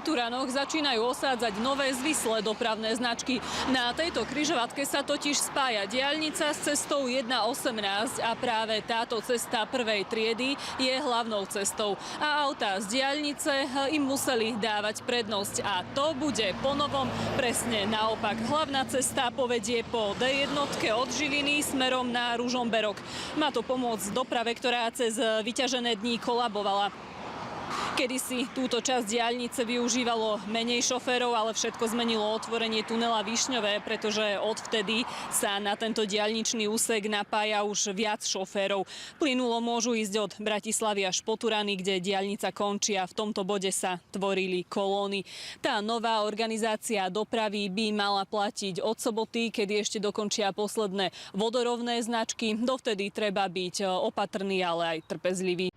Turanoch začínajú osádzať nové zvislé dopravné značky. Na tejto križovatke sa totiž spája diaľnica s cestou 1.18 a práve táto cesta prvej triedy je hlavnou cestou. A autá z diaľnice im museli dávať prednosť a to bude ponovom presne naopak. Hlavná cesta povedie po D1 od Žiliny smerom na Ružomberok. Má to pomôcť doprave, ktorá cez vyťažené dní kolabovala. Kedysi túto časť diaľnice využívalo menej šoférov, ale všetko zmenilo otvorenie tunela Višňové, pretože odvtedy sa na tento diaľničný úsek napája už viac šoférov. Plynulo môžu ísť od Bratislavy až po Turany, kde diaľnica končí a v tomto bode sa tvorili kolóny. Tá nová organizácia dopravy by mala platiť od soboty, kedy ešte dokončia posledné vodorovné značky. Dovtedy treba byť opatrný, ale aj trpezlivý.